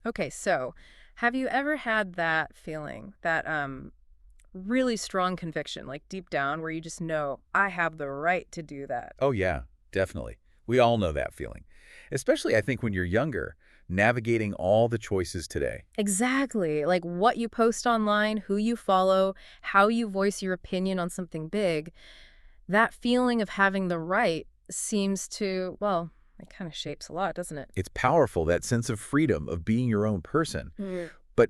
Okay, so have you ever had that feeling, that really strong conviction, like deep down, where you just know, I have the right to do that? Oh, yeah, definitely. We all know that feeling. Especially, I think, when you're younger, navigating all the choices today. Exactly. Like what you post online, who you follow, how you voice your opinion on something big, that feeling of having the right seems to, well, it kind of shapes a lot, doesn't it? It's powerful, that sense of freedom, of being your own person. But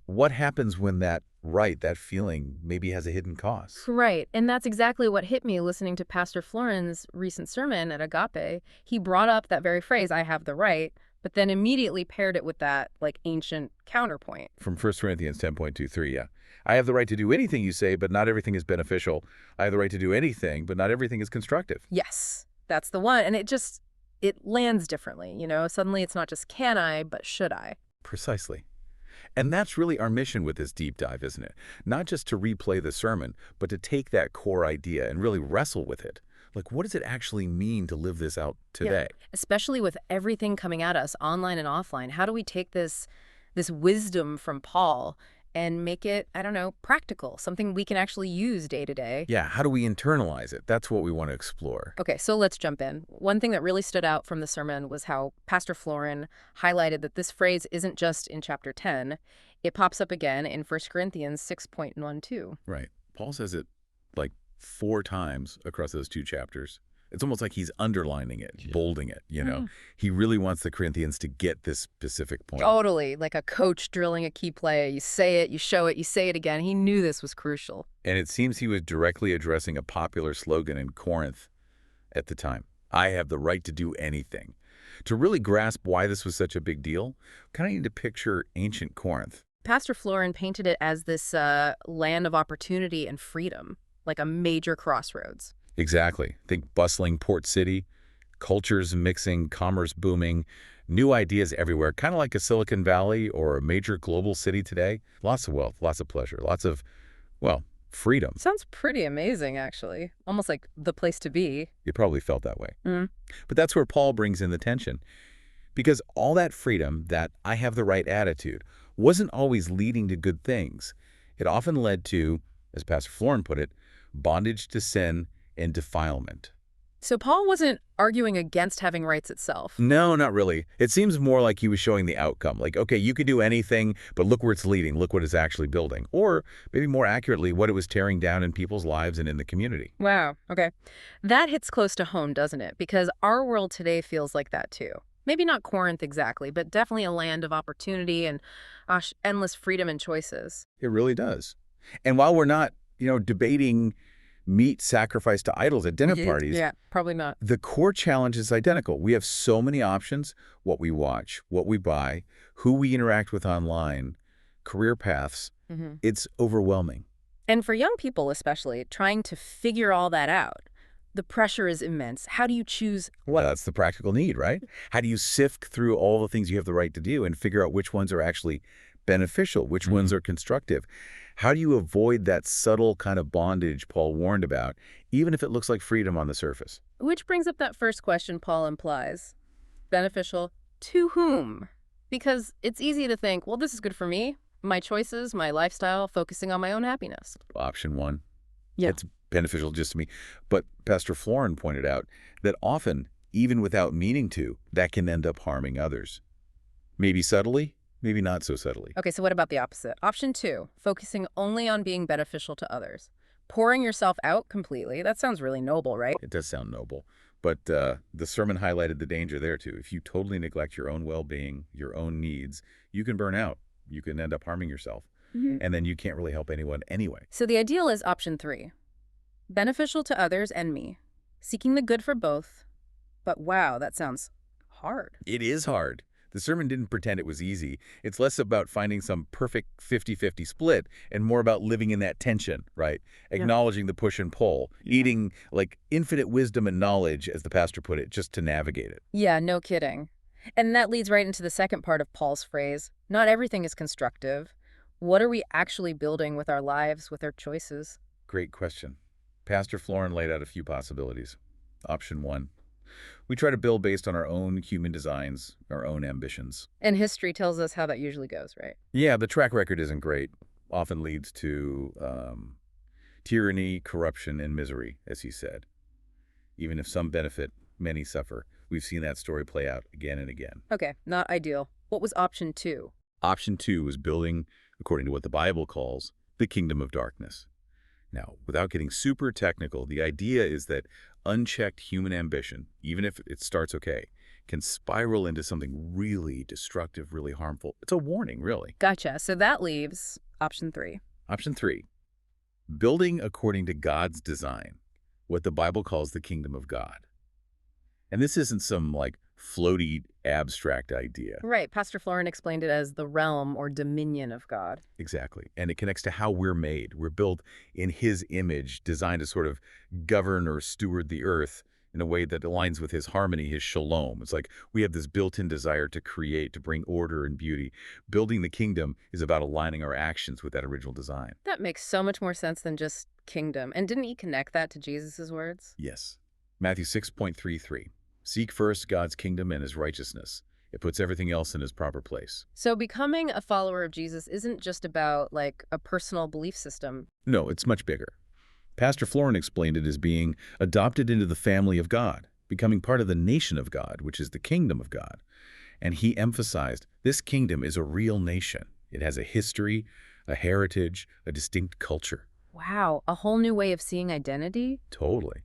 what happens when that right, that feeling, maybe has a hidden cost? Right. And that's exactly what hit me listening to Pastor Florin's recent sermon at Agape. He brought up that very phrase, I have the right, but then immediately paired it with that like ancient counterpoint. From 1 Corinthians 10:23, yeah. I have the right to do anything you say, but not everything is beneficial. I have the right to do anything, but not everything is constructive. Yes, that's the one. And it lands differently, you know? Suddenly it's not just can I, but should I? Precisely. And that's really our mission with this deep dive, isn't it? Not just to replay the sermon, but to take that core idea and really wrestle with it. Like, what does it actually mean to live this out Yeah. today? Especially with everything coming at us online and offline. How do we take this wisdom from Paul and make it, I don't know, practical, something we can actually use day to day? Yeah, how do we internalize it? That's what we want to explore. Okay, so let's jump in. One thing that really stood out from the sermon was how Pastor Florin highlighted that this phrase isn't just in chapter 10. It pops up again in 1 Corinthians 6.12. Right. Paul says it like 4 times across those 2 chapters. It's almost like he's underlining it, Yeah. bolding it, Mm. He really wants the Corinthians to get this specific point. Totally, like a coach drilling a key play. You say it, you show it, you say it again. He knew this was crucial. And it seems he was directly addressing a popular slogan in Corinth at the time. I have the right to do anything. To really grasp why this was such a big deal, kind of need to picture ancient Corinth. Pastor Florin painted it as this land of opportunity and freedom, like a major crossroads. Exactly. Think bustling port city, cultures mixing, commerce booming, new ideas everywhere, kind of like a Silicon Valley or a major global city today. Lots of wealth, lots of pleasure, lots of, well, freedom. Sounds pretty amazing, actually. Almost like the place to be. You probably felt that way. Mm. But that's where Paul brings in the tension. Because all that freedom, that I have the right attitude, wasn't always leading to good things. It often led to, as Pastor Florin put it, bondage to sin and defilement. So Paul wasn't arguing against having rights itself. No, not really. It seems more like he was showing the outcome. Like, okay, you could do anything, but look where it's leading. Look what it's actually building. Or maybe more accurately, what it was tearing down in people's lives and in the community. Wow, okay. That hits close to home, doesn't it? Because our world today feels like that too. Maybe not Corinth exactly, but definitely a land of opportunity and endless freedom and choices. It really does. And while we're not, debating meat sacrificed to idols at dinner parties, Yeah, probably not. the core challenge is identical. We have so many options: what we watch, what we buy, who we interact with online, career paths. Hmm. It's overwhelming. And for young people especially, trying to figure all that out, the pressure is immense. How do you choose Well, that's the practical need, right? How do you sift through all the things you have the right to do and figure out which ones are actually beneficial, which ones are constructive? How do you avoid that subtle kind of bondage Paul warned about, even if it looks like freedom on the surface? Which brings up that first question Paul implies. Beneficial to whom? Because it's easy to think, well, this is good for me, my choices, my lifestyle, focusing on my own happiness. Option one. Yeah. It's beneficial just to me. But Pastor Florin pointed out that often, even without meaning to, that can end up harming others. Maybe subtly, maybe not so subtly. Okay, so what about the opposite? Option 2, focusing only on being beneficial to others. Pouring yourself out completely. That sounds really noble, right? It does sound noble. But the sermon highlighted the danger there, too. If you totally neglect your own well-being, your own needs, you can burn out. You can end up harming yourself. And then you can't really help anyone anyway. So the ideal is option 3, beneficial to others and me, seeking the good for both. But wow, that sounds hard. It is hard. The sermon didn't pretend it was easy. It's less about finding some perfect 50-50 split and more about living in that tension, right? Acknowledging the push and pull, needing like infinite wisdom and knowledge, as the pastor put it, just to navigate it. Yeah, no kidding. And that leads right into the second part of Paul's phrase, not everything is constructive. What are we actually building with our lives, with our choices? Great question. Pastor Florin laid out a few possibilities. Option 1, We try to build based on our own human designs, our own ambitions. And history tells us how that usually goes, right? Yeah, the track record isn't great. Often leads to tyranny, corruption, and misery, as he said. Even if some benefit, many suffer. We've seen that story play out again and again. Okay, not ideal. What was option 2? Option 2 is building, according to what the Bible calls, the kingdom of darkness. Now, without getting super technical, the idea is that unchecked human ambition, even if it starts okay, can spiral into something really destructive, really harmful. It's a warning, really. Gotcha. So that leaves option 3. Option 3, building according to God's design, what the Bible calls the kingdom of God. And this isn't some, like, floaty, abstract idea. Right. Pastor Florin explained it as the realm or dominion of God. Exactly. And it connects to how we're made. We're built in his image, designed to sort of govern or steward the earth in a way that aligns with his harmony, his shalom. It's like we have this built-in desire to create, to bring order and beauty. Building the kingdom is about aligning our actions with that original design. That makes so much more sense than just kingdom. And didn't he connect that to Jesus' words? Yes. Matthew 6.33. Seek first God's kingdom and his righteousness. It puts everything else in his proper place. So becoming a follower of Jesus isn't just about, like, a personal belief system. No, it's much bigger. Pastor Florin explained it as being adopted into the family of God, becoming part of the nation of God, which is the kingdom of God. And he emphasized this kingdom is a real nation. It has a history, a heritage, a distinct culture. Wow, a whole new way of seeing identity? Totally.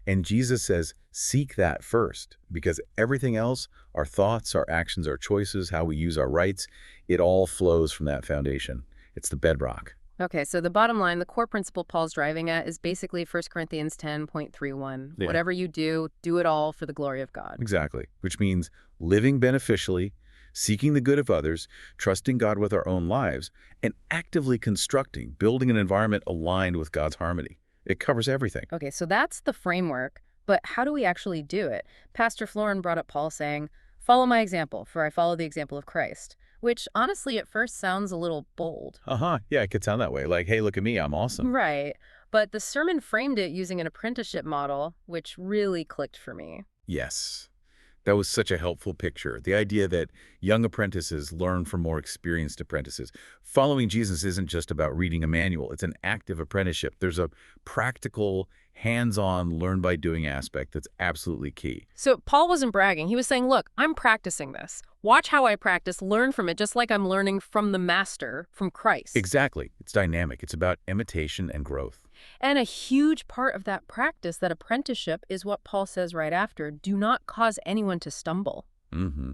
And Jesus says, seek that first, because everything else, our thoughts, our actions, our choices, how we use our rights, it all flows from that foundation. It's the bedrock. Okay, so the bottom line, the core principle Paul's driving at is basically 1 Corinthians 10.31. Yeah. Whatever you do, do it all for the glory of God. Exactly, which means living beneficially, seeking the good of others, trusting God with our own lives, and actively constructing, building an environment aligned with God's harmony. It covers everything. Okay, so that's the framework, but how do we actually do it? Pastor Florin brought up Paul saying, follow my example, for I follow the example of Christ, which honestly at first sounds a little bold. Yeah, it could sound that way. Like, hey, look at me, I'm awesome. Right, but the sermon framed it using an apprenticeship model, which really clicked for me. Yes. That was such a helpful picture. The idea that young apprentices learn from more experienced apprentices. Following Jesus isn't just about reading a manual. It's an active apprenticeship. There's a practical, hands-on, learn-by-doing aspect that's absolutely key. So Paul wasn't bragging. He was saying, look, I'm practicing this. Watch how I practice, learn from it, just like I'm learning from the master, from Christ. Exactly. It's dynamic. It's about imitation and growth. And a huge part of that practice, that apprenticeship, is what Paul says right after. Do not cause anyone to stumble. Mm-hmm.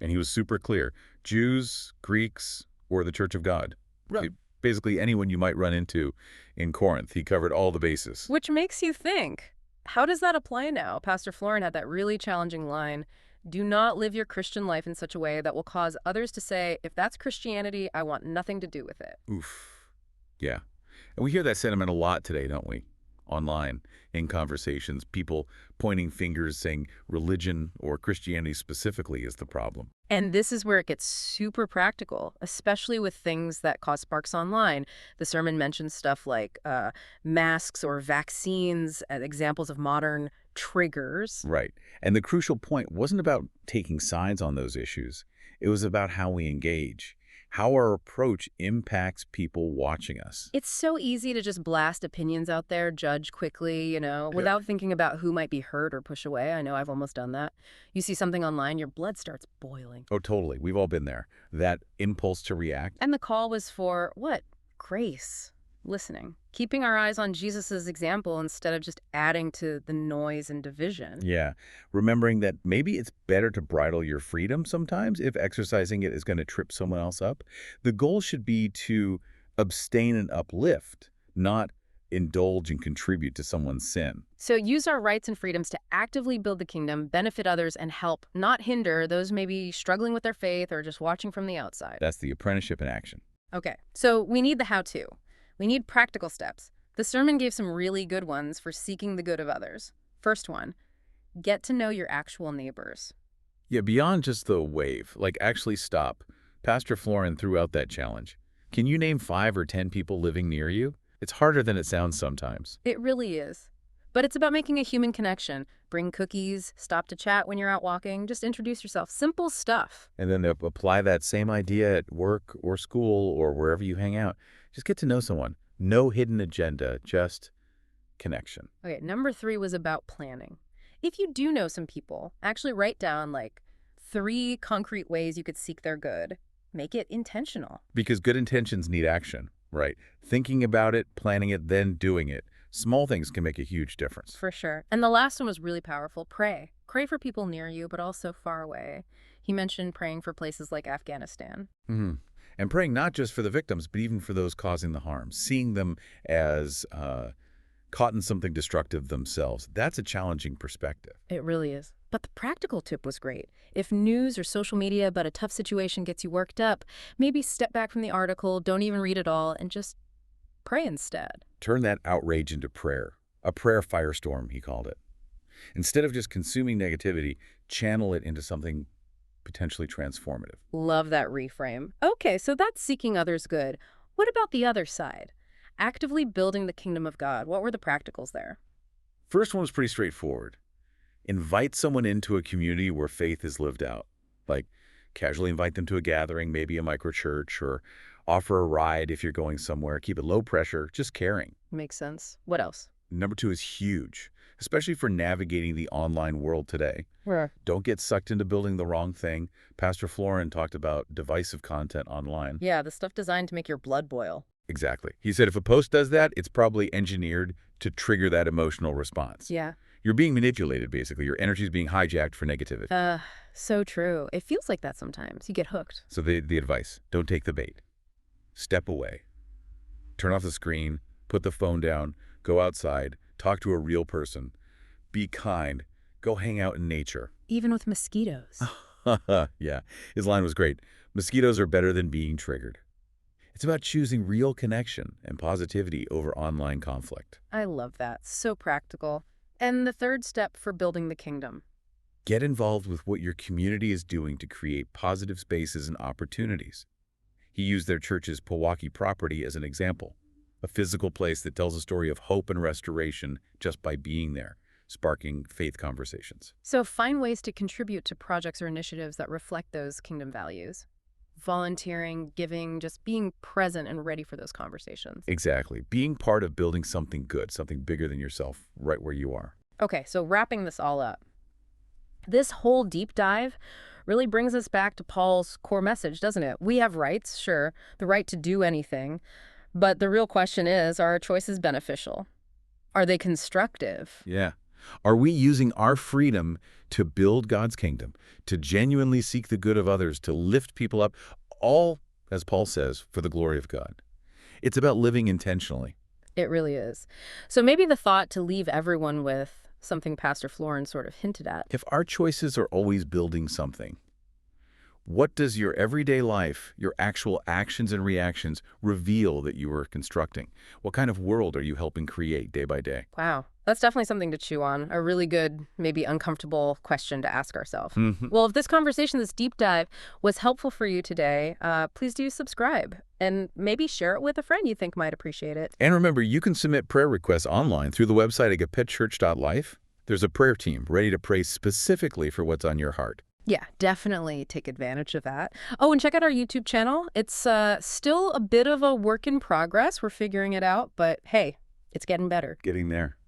And he was super clear. Jews, Greeks, or the Church of God. Right. Basically anyone you might run into in Corinth. He covered all the bases. Which makes you think, how does that apply now? Pastor Florin had that really challenging line, do not live your Christian life in such a way that will cause others to say, if that's Christianity, I want nothing to do with it. Oof. Yeah. And we hear that sentiment a lot today, don't we? Online, in conversations, people pointing fingers saying religion or Christianity specifically is the problem. And this is where it gets super practical, especially with things that cause sparks online. The sermon mentions stuff like masks or vaccines as examples of modern triggers. Right. And the crucial point wasn't about taking sides on those issues. It was about how we engage, how our approach impacts people watching us. It's so easy to just blast opinions out there, judge quickly, without thinking about who might be hurt or push away. I know I've almost done that. You see something online, your blood starts boiling. Oh, totally. We've all been there. That impulse to react. And the call was for what? Grace. Listening. Keeping our eyes on Jesus's example instead of just adding to the noise and division. Yeah. Remembering that maybe it's better to bridle your freedom sometimes if exercising it is going to trip someone else up. The goal should be to abstain and uplift, not indulge and contribute to someone's sin. So use our rights and freedoms to actively build the kingdom, benefit others, and help, not hinder those maybe struggling with their faith or just watching from the outside. That's the apprenticeship in action. Okay, so we need the how-to. We need practical steps. The sermon gave some really good ones for seeking the good of others. First one, get to know your actual neighbors. Yeah, beyond just the wave, like actually stop. Pastor Florin threw out that challenge. Can you name 5 or 10 people living near you? It's harder than it sounds sometimes. It really is. But it's about making a human connection. Bring cookies, stop to chat when you're out walking, just introduce yourself. Simple stuff. And then apply that same idea at work or school or wherever you hang out. Just get to know someone. No hidden agenda, just connection. Okay, number 3 was about planning. If you do know some people, actually write down like 3 concrete ways you could seek their good. Make it intentional. Because good intentions need action, right? Thinking about it, planning it, then doing it. Small things can make a huge difference. For sure. And the last one was really powerful. Pray. Pray for people near you, but also far away. He mentioned praying for places like Afghanistan. And praying not just for the victims, but even for those causing the harm. Seeing them as caught in something destructive themselves. That's a challenging perspective. It really is. But the practical tip was great. If news or social media about a tough situation gets you worked up, maybe step back from the article, don't even read it all, and just pray instead. Turn that outrage into prayer. A prayer firestorm, he called it. Instead of just consuming negativity, channel it into something potentially transformative. Love that reframe. Okay, so that's seeking others' good. What about the other side? Actively building the kingdom of God. What were the practicals there? First one was pretty straightforward. Invite someone into a community where faith is lived out. Like casually invite them to a gathering, maybe a microchurch, or offer a ride if you're going somewhere. Keep it low pressure, just caring. Makes sense. What else? Number 2 is huge, especially for navigating the online world today. Where? Don't get sucked into building the wrong thing. Pastor Florin talked about divisive content online. Yeah, the stuff designed to make your blood boil. Exactly. He said if a post does that, it's probably engineered to trigger that emotional response. Yeah. You're being manipulated, basically. Your energy is being hijacked for negativity. So true. It feels like that sometimes. You get hooked. So the advice, don't take the bait. Step away. Turn off the screen, put the phone down, go outside, talk to a real person, be kind, go hang out in nature. Even with mosquitoes. Yeah, his line was great. Mosquitoes are better than being triggered. It's about choosing real connection and positivity over online conflict. I love that. So practical. And the third step for building the kingdom. Get involved with what your community is doing to create positive spaces and opportunities. He used their church's Pewaukee property as an example, a physical place that tells a story of hope and restoration just by being there, sparking faith conversations. So find ways to contribute to projects or initiatives that reflect those kingdom values. Volunteering, giving, just being present and ready for those conversations. Exactly. Being part of building something good, something bigger than yourself, right where you are. Okay, so wrapping this all up. This whole deep dive really brings us back to Paul's core message, doesn't it? We have rights, sure, the right to do anything. But the real question is, are our choices beneficial? Are they constructive? Yeah. Are we using our freedom to build God's kingdom, to genuinely seek the good of others, to lift people up, all, as Paul says, for the glory of God? It's about living intentionally. It really is. So maybe the thought to leave everyone with something Pastor Florin sort of hinted at. If our choices are always building something, what does your everyday life, your actual actions and reactions reveal that you are constructing? What kind of world are you helping create day by day? Wow, that's definitely something to chew on. A really good, maybe uncomfortable question to ask ourselves. Well, if this conversation, this deep dive, was helpful for you today, please do subscribe and maybe share it with a friend you think might appreciate it. And remember, you can submit prayer requests online through the website agapechurch.life. There's a prayer team ready to pray specifically for what's on your heart. Yeah, definitely take advantage of that. Oh, and check out our YouTube channel. It's still a bit of a work in progress. We're figuring it out, but hey, it's getting better. Getting there.